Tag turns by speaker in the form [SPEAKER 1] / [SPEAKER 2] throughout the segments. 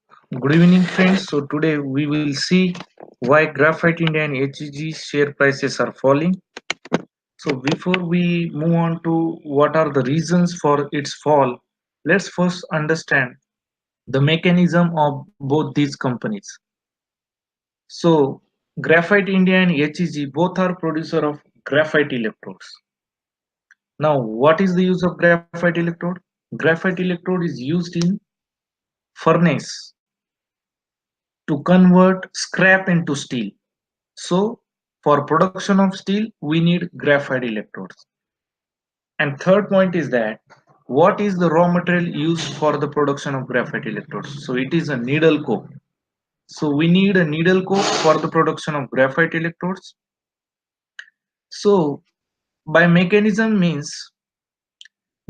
[SPEAKER 1] Good evening, friends. So today we will see why Graphite India and HEG share prices are falling. So before we move on to what are the reasons for its fall, let's first understand the mechanism of both these companies. So Graphite India and HEG both are producer of graphite electrodes. Now, what is the use of graphite electrode? Graphite electrode is used in furnace to convert scrap into steel. So for production of steel, we need graphite electrodes. And third point is that what is the raw material used for the production of graphite electrodes? So it is a needle coke. So we need a needle coke for the production of graphite electrodes. So by mechanism means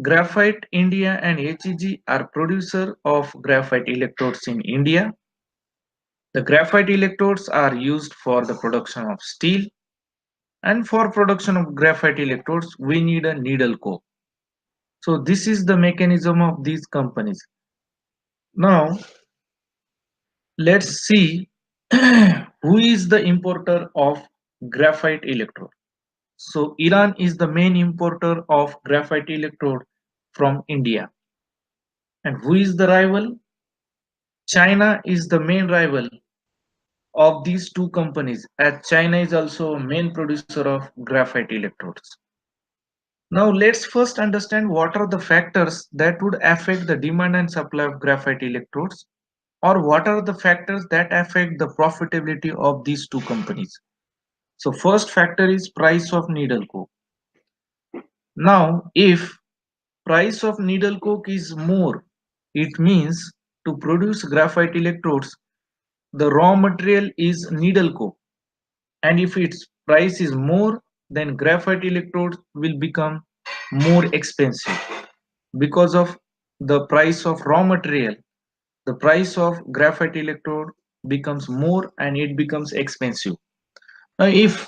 [SPEAKER 1] Graphite India and HEG are producer of graphite electrodes in India. The graphite electrodes are used for the production of steel, and for production of graphite electrodes we need a needle coke. So this is the mechanism of these companies. Now let's see who is the importer of graphite electrode. So Iran is the main importer of graphite electrode from India. And who is the rival? China is the main rival of these two companies, as China is also a main producer of graphite electrodes. Now let's first understand what are the factors that would affect the demand and supply of graphite electrodes, or what are the factors that affect the profitability of these two companies. So first factor is price of needle coke. Now if price of needle coke is more, it means to produce graphite electrodes the raw material is needle coke, and if its price is more, then graphite electrodes will become more expensive. Because of the price of raw material, the price of graphite electrode becomes more and it becomes expensive. Now if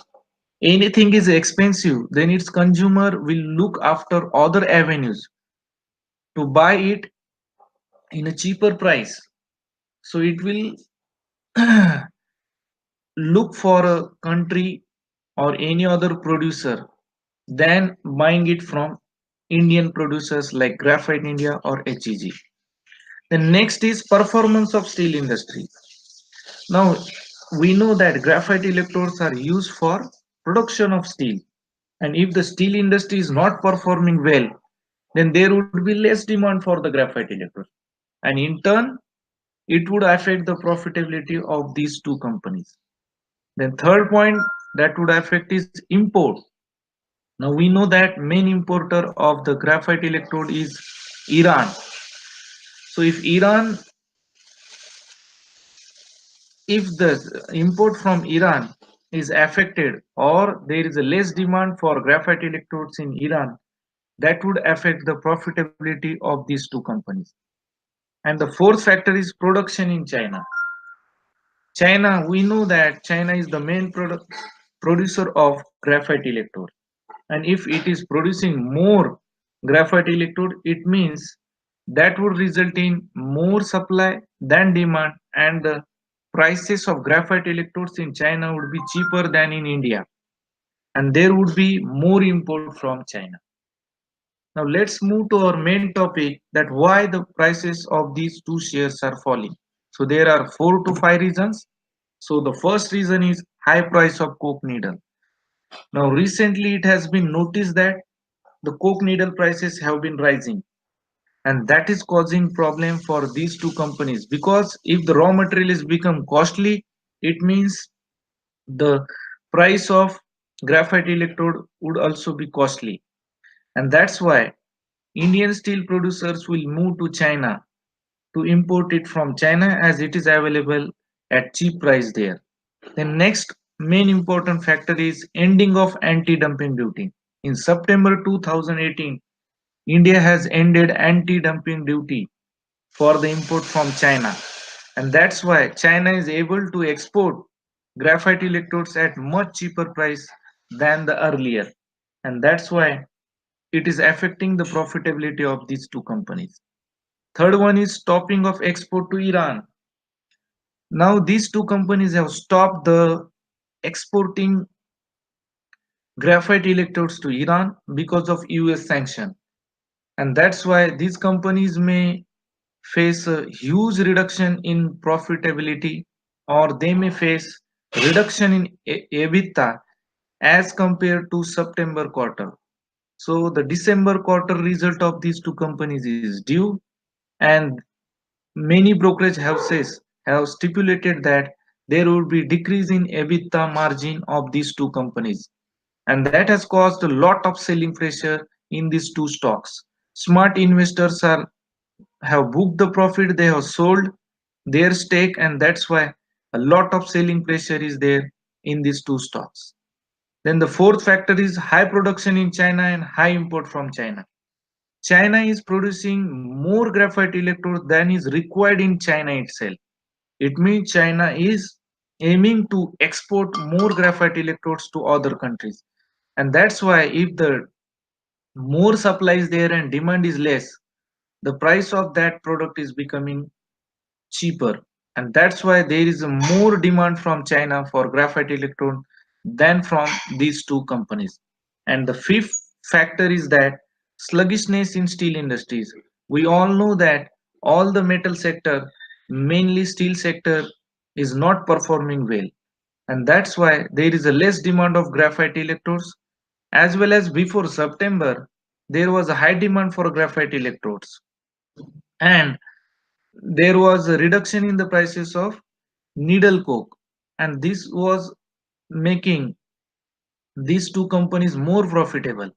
[SPEAKER 1] anything is expensive, then its consumer will look after other avenues to buy it in a cheaper price. So it will look for a country or any other producer than buying it from Indian producers like Graphite India or HEG. The next is performance of steel industry. Now we know that graphite electrodes are used for production of steel, and if the steel industry is not performing well, then there would be less demand for the graphite electrodes, and in turn it would affect the profitability of these two companies. Then third point that would affect is import. Now we know that main importer of the graphite electrode is Iran. So if the import from Iran is affected, or there is a less demand for graphite electrodes in Iran, that would affect the profitability of these two companies. And the fourth factor is production in China. China, we know that China is the main producer of graphite electrode. And if it is producing more graphite electrode, it means that would result in more supply than demand, and the prices of graphite electrodes in China would be cheaper than in India, and there would be more import from China. Now let's move to our main topic, that why the prices of these two shares are falling. So there are 4 to 5 reasons. So the first reason is high price of coke needle. Now recently it has been noticed that the coke needle prices have been rising, and that is causing problem for these two companies, because if the raw material is become costly, it means the price of graphite electrode would also be costly, and that's why Indian steel producers will move to China to import it from China, as it is available at cheap price there. The next main important factor is ending of anti-dumping duty. In September 2018, India has ended anti-dumping duty for the import from China, and that's why China is able to export graphite electrodes at much cheaper price than the earlier, and that's why it is affecting the profitability of these two companies. Third one is stopping of export to Iran. Now these two companies have stopped the exporting graphite electrodes to Iran because of US sanction. And that's why these companies may face a huge reduction in profitability, or they may face reduction in EBITDA as compared to September quarter. So the December quarter result of these two companies is due, and many brokerage houses have stipulated that there will be decrease in EBITDA margin of these two companies, and that has caused a lot of selling pressure in these two stocks. Smart investors are have booked the profit, they have sold their stake, and that's why a lot of selling pressure is there in these two stocks. Then the fourth factor is high production in China and high import from China. China is producing more graphite electrodes than is required in China itself. It means China is aiming to export more graphite electrodes to other countries. And that's why if the more supply is there and demand is less, the price of that product is becoming cheaper, and that's why there is a more demand from China for graphite electrode than from these two companies. And the fifth factor is that sluggishness in steel industries. We all know that all the metal sector, mainly steel sector, is not performing well, and that's why there is a less demand of graphite electrodes. As well as before September, there was a high demand for graphite electrodes, and there was a reduction in the prices of needle coke, and this was making these two companies more profitable.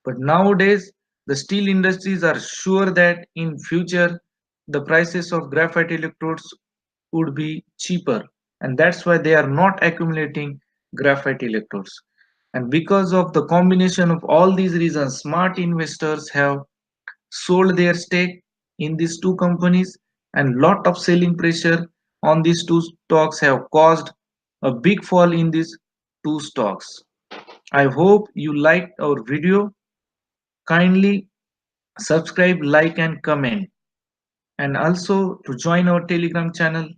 [SPEAKER 1] But nowadays the steel industries are sure that in future the prices of graphite electrodes would be cheaper, and that's why they are not accumulating graphite electrodes. And because of the combination of all these reasons, smart investors have sold their stake in these two companies, and lot of selling pressure on these two stocks have caused a big fall in these two stocks. I hope you liked our video. Kindly subscribe, like and comment, and also to join our Telegram channel.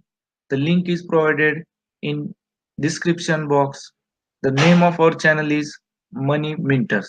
[SPEAKER 1] The link is provided in description box. The name of our channel is Money Minters.